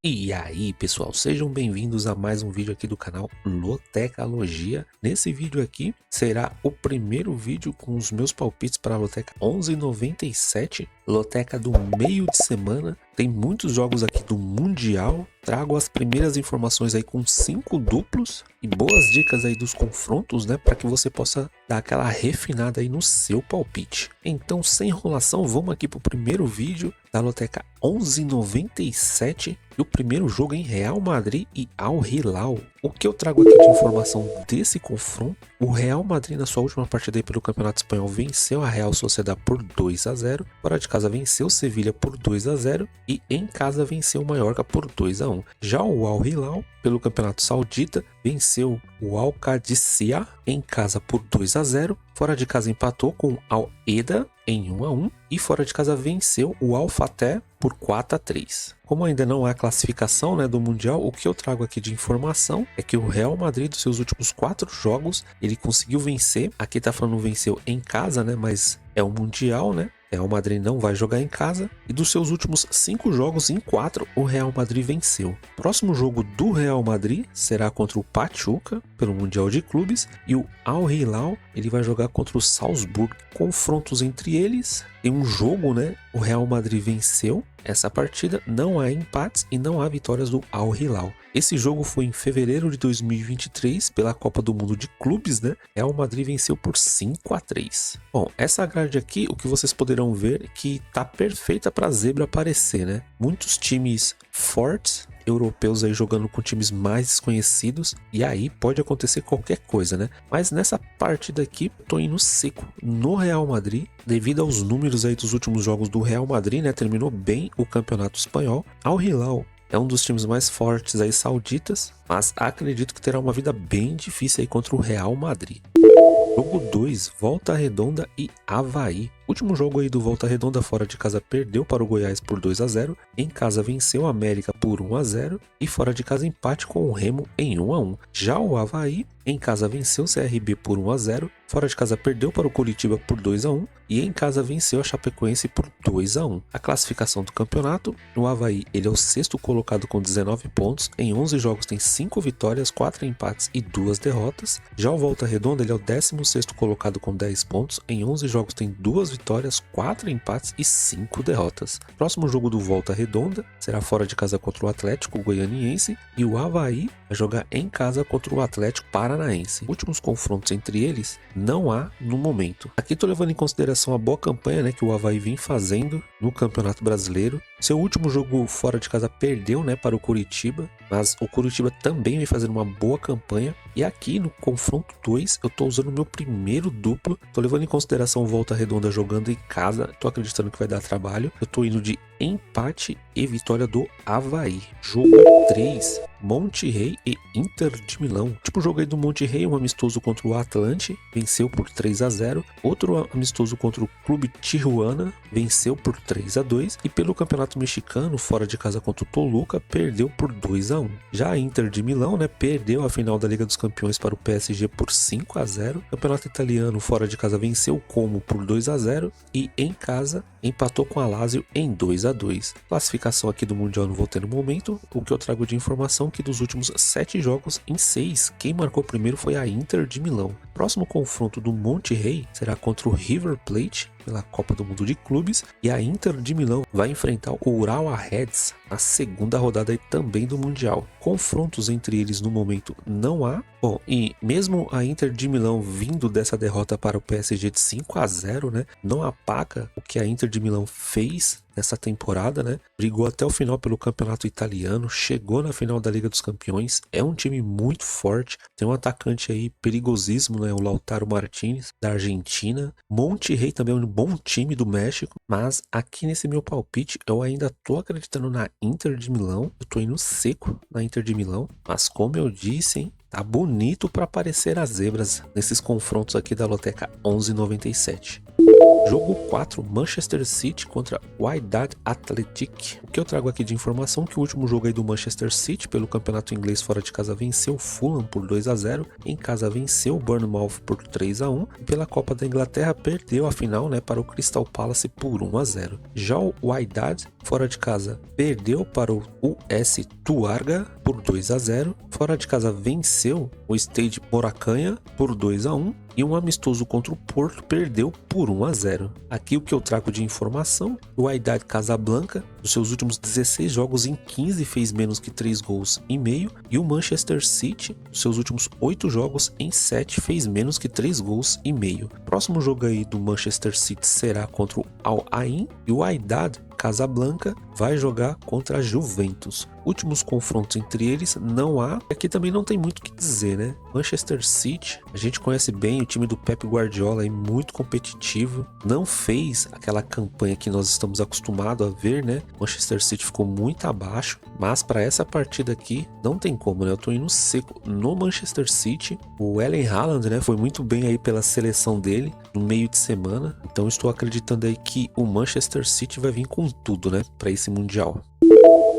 E aí pessoal, sejam bem-vindos a mais um vídeo aqui do canal Lotecalogia. Nesse vídeo aqui será o primeiro vídeo com os meus palpites para a Loteca 11,97, Loteca do meio de semana. Tem muitos jogos aqui do Mundial, trago as primeiras informações aí com 5 duplos e boas dicas aí dos confrontos, né, para que você possa dar aquela refinada aí no seu palpite. Então, sem enrolação, vamos aqui para o primeiro vídeo da Loteca 11,97 e o primeiro jogo em Real Madrid e Al Hilal. O que eu trago aqui de informação desse confronto? O Real Madrid na sua última partida aí pelo Campeonato Espanhol venceu a Real Sociedad por 2-0, fora de casa venceu o Sevilha por 2-0 e em casa venceu o Mallorca por 2-1. Já o Al Hilal pelo Campeonato Saudita venceu o Al Qadisiyah em casa por 2-0, fora de casa empatou com o Al Eda em 1-1 e fora de casa venceu o Al Fateh por 4-3. Como ainda não há classificação, né, do Mundial, o que eu trago aqui de informação é que o Real Madrid, dos seus últimos 4 jogos, ele conseguiu vencer. Aqui tá falando venceu em casa, né, mas é o Mundial, né? Real Madrid não vai jogar em casa e dos seus últimos 5 jogos em 4 o Real Madrid venceu. Próximo jogo do Real Madrid será contra o Pachuca pelo Mundial de Clubes e o Al Hilal ele vai jogar contra o Salzburg. Confrontos entre eles, tem um jogo, né? O Real Madrid venceu essa partida, não há empates e não há vitórias do Al Hilal. Esse jogo foi em fevereiro de 2023 pela Copa do Mundo de Clubes, né? Real Madrid venceu por 5-3. Bom, essa grade aqui, o que vocês poderão ver é que tá perfeita para a zebra aparecer, né? Muitos times fortes europeus aí jogando com times mais desconhecidos e aí pode acontecer qualquer coisa, né? Mas nessa partida aqui tô indo seco no Real Madrid devido aos números aí dos últimos jogos do Real Madrid, né? Terminou bem o Campeonato Espanhol. Al Hilal é um dos times mais fortes aí sauditas, mas acredito que terá uma vida bem difícil aí contra o Real Madrid. Jogo 2, Volta Redonda e Avaí. Último jogo aí do Volta Redonda fora de casa perdeu para o Goiás por 2-0, em casa venceu o América por 1-0 e fora de casa empate com o Remo em 1-1. Já o Avaí em casa venceu o CRB por 1-0, fora de casa perdeu para o Coritiba por 2-1 e em casa venceu a Chapecoense por 2-1. A classificação do campeonato, no Avaí ele é o 6º colocado com 19 pontos, em 11 jogos tem 5 vitórias, 4 empates e 2 derrotas. Já o Volta Redonda ele é o 16º colocado com 10 pontos, em 11 jogos tem 2 vitórias, 4 empates e 5 derrotas. Próximo jogo do Volta Redonda será fora de casa contra o Atlético Goianiense e o Avaí vai jogar em casa contra o Atlético Paranaense. Últimos confrontos entre eles não há no momento. Aqui estou levando em consideração a boa campanha, né, que o Avaí vem fazendo no Campeonato Brasileiro. Seu último jogo fora de casa perdeu, né, para o Curitiba, mas o Curitiba também vem fazendo uma boa campanha. E aqui no confronto 2 eu estou usando o meu primeiro duplo. Estou levando em consideração o Volta Redonda jogando em casa. Estou acreditando que vai dar trabalho. Eu estou indo de empate e vitória do Avaí. Jogo 3, Monterrey e Inter de Milão. Tipo jogo aí do Monterrey, um amistoso contra o Atlante, venceu por 3-0. Outro amistoso contra o Clube Tijuana, venceu por 3-2. E pelo Campeonato Mexicano, fora de casa contra o Toluca, perdeu por 2-1. Já a Inter de Milão, né, perdeu a final da Liga dos Campeões para o PSG por 5-0. Campeonato Italiano, fora de casa, venceu o Como por 2-0 e em casa empatou com a Lazio em 2-2. Classificação aqui do Mundial não vou ter no momento. O que eu trago de informação é que dos últimos 7 jogos, em 6, quem marcou primeiro foi a Inter de Milão. Próximo confronto do Monterrey será contra o River Plate pela Copa do Mundo de Clubes e a Inter de Milão vai enfrentar o Urawa Reds na segunda rodada aí também do Mundial. Confrontos entre eles no momento não há. Bom, e mesmo a Inter de Milão vindo dessa derrota para o PSG de 5-0, né, não apaga o que a Inter de Milão fez nessa temporada, né? Brigou até o final pelo campeonato italiano, chegou na final da Liga dos Campeões, é um time muito forte, tem um atacante aí perigosíssimo, né? O Lautaro Martinez, da Argentina. Monterrey também é um bom time do México, mas aqui nesse meu palpite eu ainda tô acreditando na Inter de Milão, eu tô indo seco na Inter de Milão, mas como eu disse, hein? Tá bonito para aparecer as zebras nesses confrontos aqui da Loteca 11,97. Jogo 4, Manchester City contra Wydad Athletic. O que eu trago aqui de informação que o último jogo aí do Manchester City pelo campeonato inglês fora de casa venceu o Fulham por 2-0, em casa venceu o Bournemouth por 3-1 e pela Copa da Inglaterra perdeu a final, né, para o Crystal Palace por 1-0. Já o Wydad fora de casa perdeu para o US Tuarga por 2-0, fora de casa venceu o Stade Moracanha por 2-1 e um amistoso contra o Porto perdeu por 1-0. Aqui o que eu trago de informação, o Wydad Casablanca, nos seus últimos 16 jogos em 15 fez menos que 3 gols e meio, e o Manchester City, nos seus últimos 8 jogos em 7 fez menos que 3 gols e meio. Próximo jogo aí do Manchester City será contra o Al Ain e o Wydad Casablanca vai jogar contra a Juventus. Últimos confrontos entre eles não há, aqui também não tem muito o que dizer, né? Manchester City, a gente conhece bem o time do Pep Guardiola, é muito competitivo, não fez aquela campanha que nós estamos acostumados a ver, né? Manchester City ficou muito abaixo, mas para essa partida aqui não tem como, né? Eu tô indo seco no Manchester City. O Erling Haaland, né, foi muito bem aí pela seleção dele no meio de semana, então estou acreditando aí que o Manchester City vai vir com tudo, né, para esse Mundial.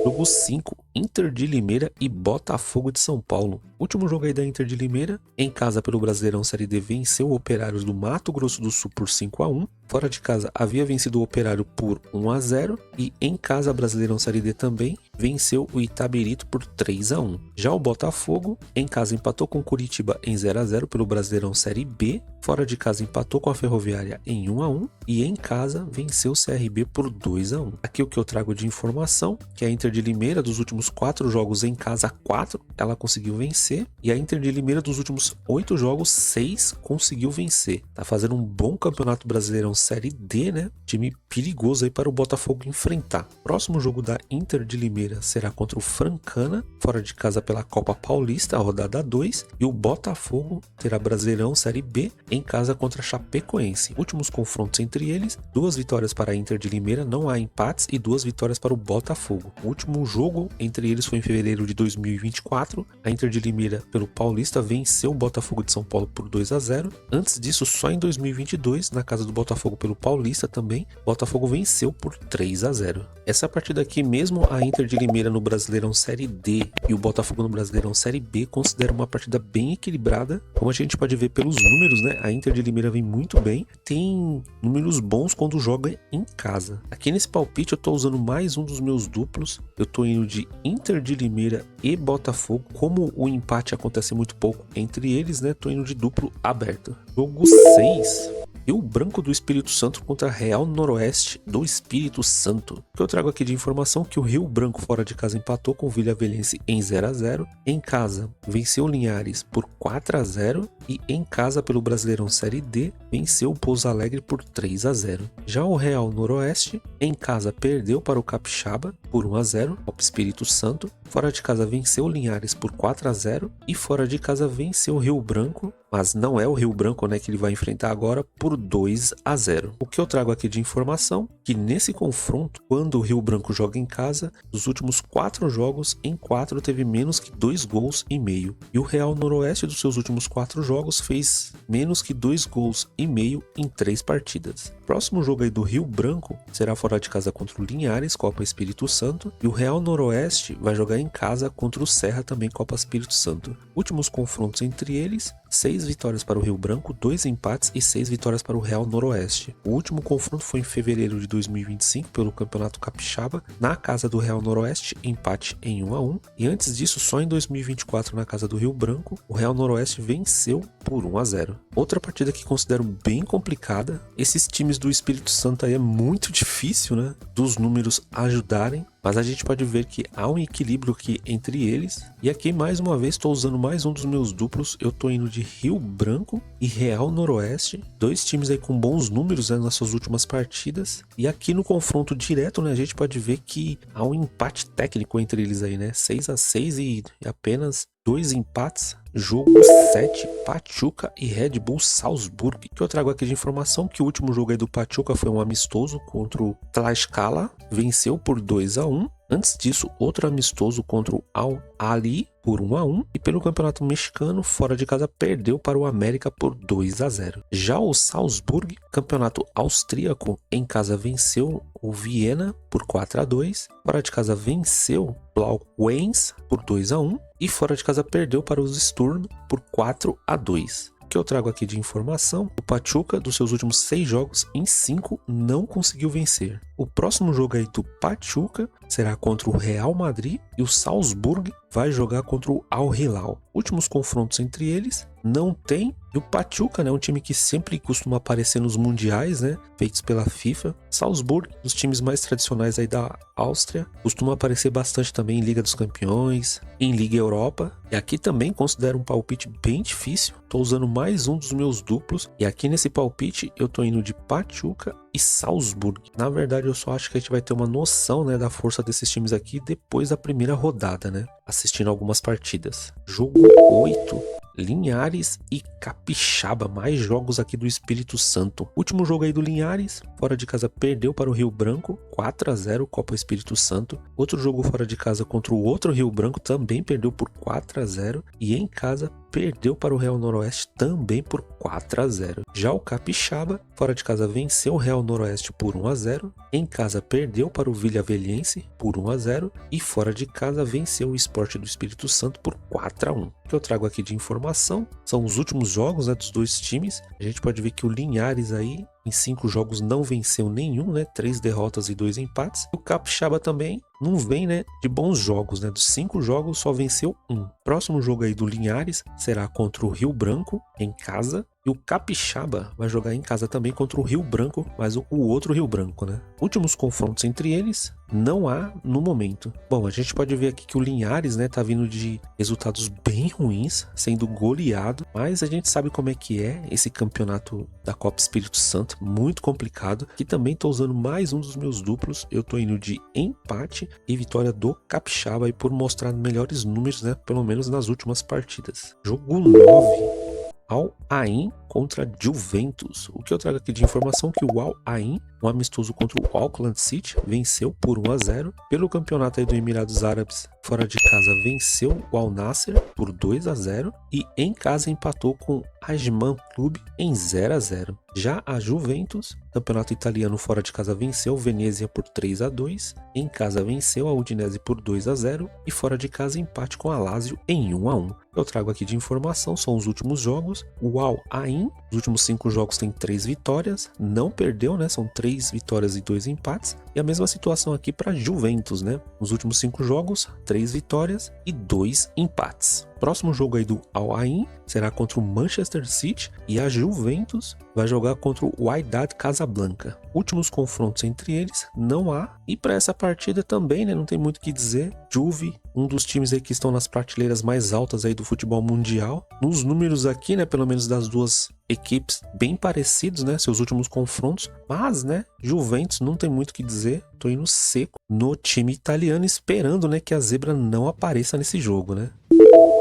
Jogo 5, Inter de Limeira e Botafogo de São Paulo. Último jogo aí da Inter de Limeira, em casa pelo Brasileirão Série D venceu o Operários do Mato Grosso do Sul por 5-1. Fora de casa havia vencido o Operário por 1-0 e em casa Brasileirão Série D também venceu o Itabirito por 3-1. Já o Botafogo em casa empatou com o Curitiba em 0-0 pelo Brasileirão Série B. Fora de casa empatou com a Ferroviária em 1-1 e em casa venceu o CRB por 2-1. Aqui o que eu trago de informação, que a Inter de Limeira dos últimos 4 jogos em casa 4, ela conseguiu vencer, e a Inter de Limeira dos últimos 8 jogos 6 conseguiu vencer. Tá fazendo um bom campeonato brasileirão Série D, né? Time perigoso aí para o Botafogo enfrentar. Próximo jogo da Inter de Limeira será contra o Francana, fora de casa pela Copa Paulista, a rodada 2, e o Botafogo terá Brasileirão Série B em casa contra a Chapecoense. Últimos confrontos entre eles, 2 vitórias para a Inter de Limeira, não há empates, e 2 vitórias para o Botafogo. O último jogo entre eles foi em fevereiro de 2024, a Inter de Limeira pelo Paulista venceu o Botafogo de São Paulo por 2-0. Antes disso, só em 2022, na casa do Botafogo pelo Paulista também, Botafogo venceu por 3-0. Essa partida aqui, mesmo a Inter de Limeira no Brasileirão Série D e o Botafogo no Brasileirão Série B, considera uma partida bem equilibrada. Como a gente pode ver pelos números, né? A Inter de Limeira vem muito bem, tem números bons quando joga em casa. Aqui nesse palpite eu tô usando mais um dos meus duplos, eu tô indo de Inter de Limeira e Botafogo. Como o empate acontece muito pouco entre eles, né? Tô indo de duplo aberto. Jogo 6. Rio Branco do Espírito Santo contra Real Noroeste do Espírito Santo. O que eu trago aqui de informação que o Rio Branco fora de casa empatou com o Vilhavelhense em 0-0. Em casa venceu o Linhares por 4-0 e em casa pelo Brasileirão Série D venceu o Pouso Alegre por 3-0. Já o Real Noroeste em casa perdeu para o Capixaba por 1-0 ao Espírito Santo. Fora de casa venceu o Linhares por 4-0 e fora de casa venceu o Rio Branco, mas não é o Rio Branco, né, que ele vai enfrentar agora, por 2-0. O que eu trago aqui de informação, que nesse confronto, quando o Rio Branco joga em casa, dos últimos 4 jogos, em 4 teve menos que 2 gols e meio. E o Real Noroeste dos seus últimos 4 jogos fez menos que 2 gols e meio em 3 partidas. Próximo jogo aí do Rio Branco será fora de casa contra o Linhares, Copa Espírito Santo, e o Real Noroeste vai jogar em casa contra o Serra, também Copa Espírito Santo. Últimos confrontos entre eles, 6 vitórias para o Rio Branco, 2 empates e 6 vitórias para o Real Noroeste. O último confronto foi em fevereiro de 2025 pelo Campeonato Capixaba, na casa do Real Noroeste, empate em 1-1. E antes disso, só em 2024 na casa do Rio Branco, o Real Noroeste venceu por 1-0. Outra partida que considero bem complicada, esses times do Espírito Santo aí é muito difícil, né, dos números ajudarem. Mas a gente pode ver que há um equilíbrio aqui entre eles. E aqui mais uma vez estou usando mais um dos meus duplos. Eu estou indo de Rio Branco e Real Noroeste. 2 times aí com bons números, né, nas suas últimas partidas. E aqui no confronto direto, né, a gente pode ver que há um empate técnico entre eles aí, né? 6-6 e apenas 2 empates. Jogo 7, Pachuca e Red Bull Salzburg. Que eu trago aqui de informação que o último jogo aí do Pachuca foi um amistoso contra o Tlaxcala, venceu por 2-1. Antes disso, outro amistoso contra o Al Ahly por 1-1 e pelo Campeonato Mexicano, fora de casa, perdeu para o América por 2-0. Já o Salzburg, campeonato austríaco, em casa venceu o Viena por 4-2, fora de casa venceu o Blau-Wens por 2-1 e fora de casa perdeu para os Sturm por 4-2. O que eu trago aqui de informação: o Pachuca, dos seus últimos 6 jogos, em 5 não conseguiu vencer. O próximo jogo aí do Pachuca será contra o Real Madrid e o Salzburg vai jogar contra o Al Hilal. Últimos confrontos entre eles não tem. E o Pachuca, né, um time que sempre costuma aparecer nos mundiais, né, feitos pela FIFA. Salzburg, dos times mais tradicionais aí da Áustria, costuma aparecer bastante também em Liga dos Campeões, em Liga Europa. E aqui também considero um palpite bem difícil. Tô usando mais um dos meus duplos e aqui nesse palpite eu tô indo de Pachuca e Salzburg. Na verdade, eu só acho que a gente vai ter uma noção, né, da força desses times aqui depois da primeira rodada, né, assistindo algumas partidas. Jogo 8. Linhares e Capixaba, mais jogos aqui do Espírito Santo. Último jogo aí do Linhares, fora de casa perdeu para o Rio Branco, 4-0, Copa Espírito Santo. Outro jogo fora de casa contra o outro Rio Branco, também perdeu por 4-0. E em casa perdeu para o Real Noroeste também por 4-0. Já o Capixaba, fora de casa venceu o Real Noroeste por 1-0. Em casa perdeu para o Vilhavelhense por 1-0. E fora de casa venceu o Sport do Espírito Santo por 4-1. O que eu trago aqui de informação são os últimos jogos, né, dos dois times. A gente pode ver que o Linhares aí em 5 jogos não venceu nenhum, né? 3 derrotas e 2 empates. O Capixaba também não vem, né, de bons jogos, né? Dos 5 jogos só venceu 1. Próximo jogo aí do Linhares será contra o Rio Branco em casa. E o Capixaba vai jogar em casa também contra o Rio Branco, mas o outro Rio Branco, né? Últimos confrontos entre eles não há no momento. Bom, a gente pode ver aqui que o Linhares, né, tá vindo de resultados bem ruins, sendo goleado, mas a gente sabe como é que é esse campeonato da Copa Espírito Santo, muito complicado. Aqui também tô usando mais um dos meus duplos, eu tô indo de empate e vitória do Capixaba, e por mostrar melhores números, né, pelo menos nas últimas partidas. Jogo 9. Al Ain contra Juventus. O que eu trago aqui de informação é que o Al Ain, um amistoso contra o Auckland City, venceu por 1-0. Pelo campeonato aí do Emirados Árabes, fora de casa venceu o Al Nassr por 2-0 e em casa empatou com o Ajman Clube em 0-0. Já a Juventus, campeonato italiano, fora de casa venceu o Venezia por 3-2, em casa venceu a Udinese por 2-0 e fora de casa empate com a Lazio em 1-1. Eu trago aqui de informação são os últimos jogos. O Al Ain, os últimos 5 jogos tem 3 vitórias, não perdeu, né? São 3 vitórias e 2 empates. E a mesma situação aqui para Juventus, né? Nos últimos 5 jogos, 3 vitórias e 2 empates. Próximo jogo aí do Al Ain será contra o Manchester City e a Juventus vai jogar contra o Wydad Casablanca. Últimos confrontos entre eles não há, e para essa partida também, né, não tem muito o que dizer. Juve, um dos times aí que estão nas prateleiras mais altas aí do futebol mundial. Nos números aqui, né, pelo menos das duas equipes, bem parecidos, né, seus últimos confrontos, mas, né, Juventus não tem muito o que dizer. Tô indo seco no time italiano, esperando, né, que a zebra não apareça nesse jogo, né.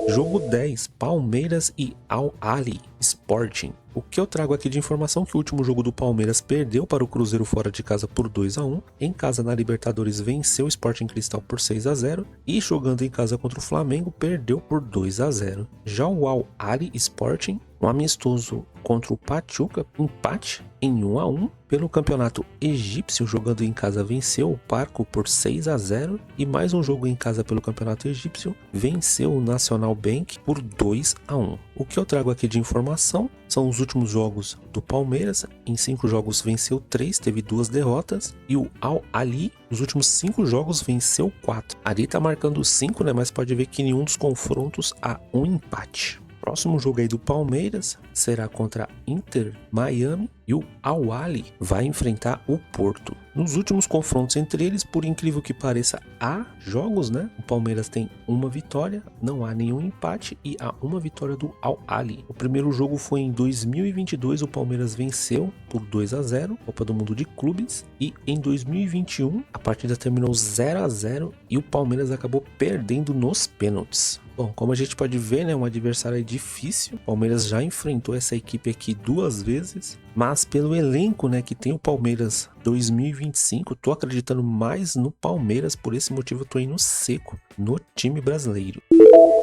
Jogo 10, Palmeiras e Al Ahly Sporting. O que eu trago aqui de informação é que o último jogo do Palmeiras perdeu para o Cruzeiro fora de casa por 2-1. Em casa na Libertadores venceu o Sporting Cristal por 6-0 e jogando em casa contra o Flamengo perdeu por 2-0. Já o Al Ahly Sporting, um amistoso contra o Pachuca, empate em 1-1. Pelo campeonato egípcio, jogando em casa venceu o Parco por 6-0 e mais um jogo em casa pelo campeonato egípcio, venceu o National Bank por 2-1. O que eu trago aqui de informação são os últimos jogos do Palmeiras. Em 5 jogos venceu 3, teve 2 derrotas, e o Al Ahly, nos últimos 5 jogos venceu 4. Ali tá marcando 5, né, mas pode ver que em nenhum dos confrontos há um empate. Próximo jogo aí do Palmeiras será contra Inter Miami e o Al Ahly vai enfrentar o Porto. Nos últimos confrontos entre eles, por incrível que pareça, há jogos, né? O Palmeiras tem uma vitória, não há nenhum empate e há uma vitória do Al Ahly. O primeiro jogo foi em 2022, o Palmeiras venceu por 2-0, Copa do Mundo de Clubes, e em 2021 a partida terminou 0-0 e o Palmeiras acabou perdendo nos pênaltis. Bom, como a gente pode ver, né, um adversário difícil. O Palmeiras já enfrentou essa equipe aqui 2 vezes, mas pelo elenco, né, que tem o Palmeiras 2025, tô acreditando mais no Palmeiras, por esse motivo eu tô indo seco no time brasileiro.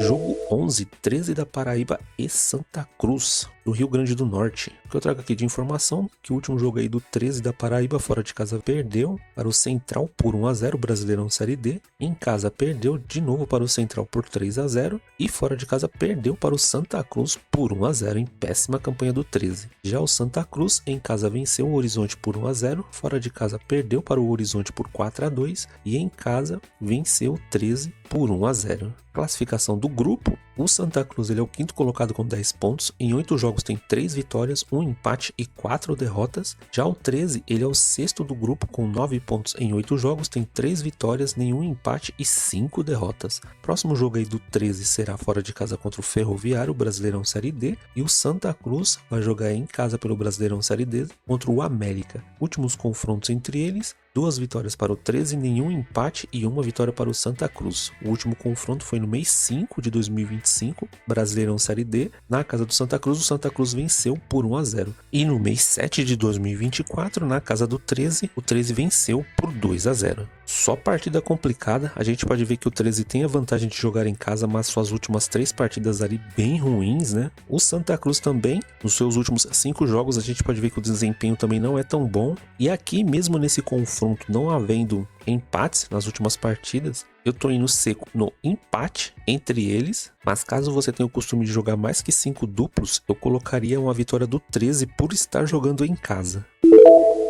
Jogo 11, 13 da Paraíba e Santa Cruz, do Rio Grande do Norte. O que eu trago aqui de informação, que o último jogo aí do 13 da Paraíba, fora de casa perdeu para o Central por 1-0, Brasileirão Série D. Em casa perdeu de novo para o Central por 3-0 e fora de casa perdeu para o Santa Cruz por 1-0 em péssima campanha do 13. Já o Santa Cruz em casa venceu o Horizonte por 1-0, fora de casa perdeu para o Horizonte por 4-2 e em casa venceu o 13 por 1-0. Classificação do grupo: o Santa Cruz ele é o 5º colocado com 10 pontos, em 8 jogos tem 3 vitórias, 1 empate e 4 derrotas. Já o 13 ele é o 6º do grupo com 9 pontos em 8 jogos, tem 3 vitórias, nenhum empate e 5 derrotas. Próximo jogo aí do 13 será fora de casa contra o Ferroviário, Brasileirão Série D, e o Santa Cruz vai jogar em casa pelo Brasileirão Série D contra o América. Últimos confrontos entre eles: 2 vitórias para o 13, nenhum empate e 1 vitória para o Santa Cruz. O último confronto foi no mês 5 de 2025, Brasileirão Série D, na casa do Santa Cruz. O Santa Cruz venceu por 1-0. E no mês 7 de 2024, na casa do 13, o 13 venceu por 2-0. Só partida complicada. A gente pode ver que o 13 tem a vantagem de jogar em casa, mas suas últimas 3 partidas ali bem ruins, né? O Santa Cruz também, nos seus últimos 5 jogos, a gente pode ver que o desempenho também não é tão bom. E aqui, mesmo nesse confronto, não havendo empates nas últimas partidas, eu tô indo seco no empate entre eles, mas caso você tenha o costume de jogar mais que 5 duplos, eu colocaria uma vitória do 13 por estar jogando em casa.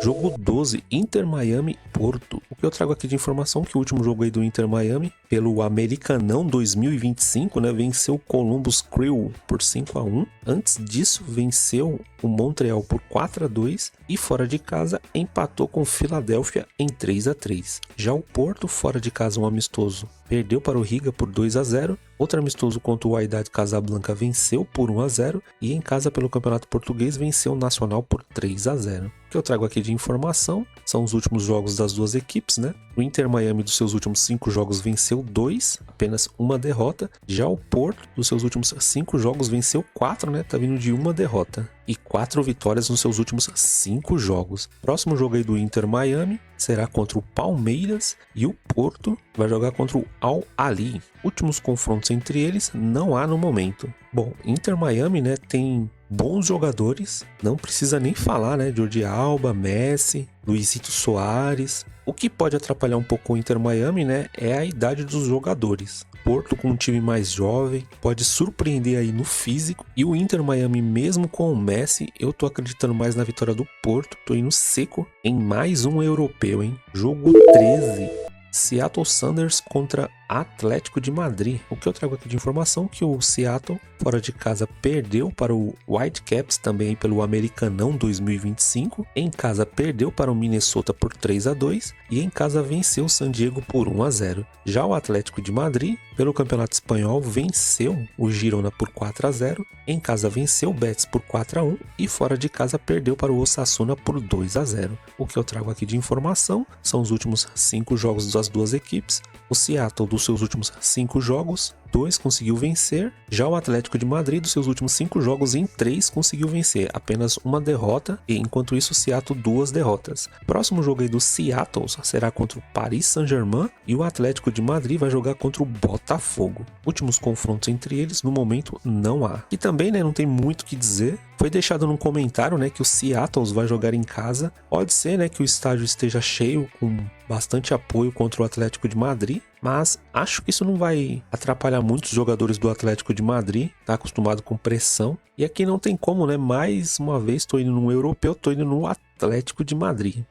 Jogo 12, Inter Miami Porto. O que eu trago aqui de informação, que o último jogo aí do Inter Miami, pelo Americanão 2025, né, venceu o Columbus Crew por 5-1. Antes disso, venceu o Montreal por 4-2 e fora de casa empatou com o Philadelphia em 3-3. Já o Porto, fora de casa, um amistoso, perdeu para o Riga por 2-0. Outro amistoso contra o Wydad Casablanca venceu por 1-0 e em casa pelo Campeonato Português venceu o Nacional por 3-0. O que eu trago aqui de informação são os últimos jogos das duas equipes, né? O Inter Miami dos seus últimos 5 jogos venceu 2, apenas uma derrota. Já o Porto dos seus últimos 5 jogos venceu 4, né? Tá vindo de uma derrota e 4 vitórias nos seus últimos 5 jogos. Próximo jogo aí do Inter Miami será contra o Palmeiras e o Porto vai jogar contra o Al Ahly. Últimos confrontos entre eles não há no momento. Bom, Inter Miami, né, tem bons jogadores, não precisa nem falar, né, Jordi Alba, Messi, Luizito Soares. O que pode atrapalhar um pouco o Inter Miami, né, é a idade dos jogadores. Porto com um time mais jovem pode surpreender aí no físico, e o Inter Miami mesmo com o Messi, eu tô acreditando mais na vitória do Porto. Tô indo seco em mais um europeu, hein? Jogo 13, Seattle Sounders contra Atlético de Madrid. O que eu trago aqui de informação, que o Seattle fora de casa perdeu para o Whitecaps, também pelo Americanão 2025. Em casa perdeu para o Minnesota por 3-2 e em casa venceu o San Diego por 1-0. Já o Atlético de Madrid, pelo Campeonato Espanhol, venceu o Girona por 4-0. Em casa venceu o Betis por 4-1 e fora de casa perdeu para o Osasuna por 2-0. O que eu trago aqui de informação são os últimos 5 jogos das duas equipes. O Seattle, dos seus últimos 5 jogos, 2 conseguiu vencer. Já o Atlético de Madrid, dos seus últimos 5 jogos, em 3 conseguiu vencer, apenas uma derrota, e enquanto isso o Seattle 2 derrotas. Próximo jogo aí do Seattle será contra o Paris Saint-Germain e o Atlético de Madrid vai jogar contra o Botafogo. Últimos confrontos entre eles, no momento, não há. E também, né, não tem muito o que dizer. Foi deixado num comentário, né, que o Seattle vai jogar em casa. Pode ser, né, que o estádio esteja cheio, com bastante apoio contra o Atlético de Madrid, mas acho que isso não vai atrapalhar muitos jogadores do Atlético de Madrid, tá acostumado com pressão. E aqui não tem como, né, mais uma vez tô indo num europeu, tô indo no Atlético de Madrid.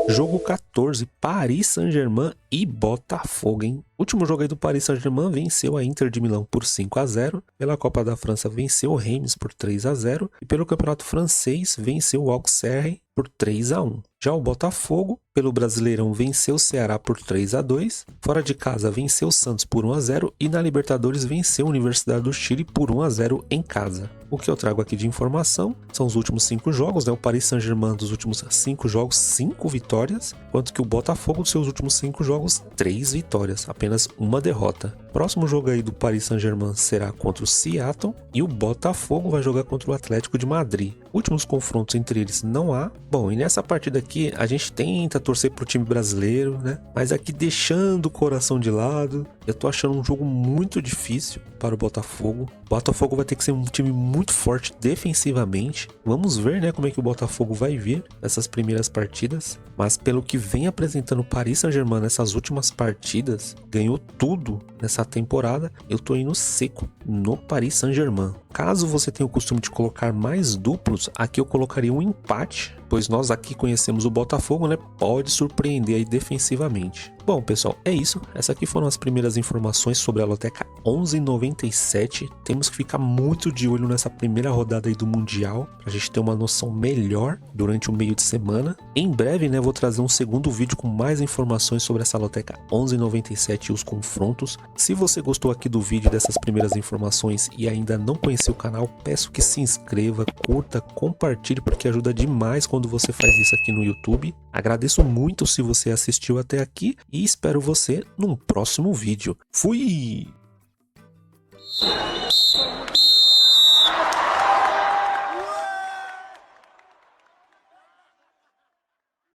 Jogo 14, Paris Saint-Germain e Botafogo, hein? Último jogo aí do Paris Saint-Germain, venceu a Inter de Milão por 5-0. Pela Copa da França venceu o Reims por 3-0. E pelo Campeonato Francês venceu o Auxerre por 3-1. Já o Botafogo, pelo Brasileirão, venceu o Ceará por 3-2. Fora de casa venceu o Santos por 1-0. E na Libertadores venceu a Universidade do Chile por 1-0 em casa. O que eu trago aqui de informação são os últimos 5 jogos, né? O Paris Saint-Germain dos últimos 5 jogos, 5 vitórias, enquanto que o Botafogo dos seus últimos 5 jogos, 3 vitórias, apenas uma derrota. Próximo jogo aí do Paris Saint-Germain será contra o Seattle e o Botafogo vai jogar contra o Atlético de Madrid. Últimos confrontos entre eles não há. Bom, e nessa partida aqui a gente tenta torcer pro time brasileiro, né? Mas aqui deixando o coração de lado, eu tô achando um jogo muito difícil para o Botafogo. O Botafogo vai ter que ser um time muito forte defensivamente. Vamos ver, né, como é que o Botafogo vai vir nessas primeiras partidas. Mas pelo que vem apresentando o Paris Saint-Germain nessas últimas partidas, ganhou tudo nessa temporada. Eu tô indo seco no Paris Saint-Germain. Caso você tenha o costume de colocar mais duplos, aqui eu colocaria um empate, pois nós aqui conhecemos o Botafogo, né? Pode surpreender aí defensivamente. Bom, pessoal, é isso. Essas aqui foram as primeiras informações sobre a Loteca 1197. Temos que ficar muito de olho nessa primeira rodada aí do Mundial, pra gente ter uma noção melhor durante o meio de semana. Em breve, né, vou trazer um segundo vídeo com mais informações sobre essa Loteca 1197 e os confrontos. Se você gostou aqui do vídeo dessas primeiras informações e ainda não conheceu o canal, peço que se inscreva, curta, compartilhe, porque ajuda demais quando você faz isso aqui no YouTube. Agradeço muito se você assistiu até aqui e espero você num próximo vídeo. Fui!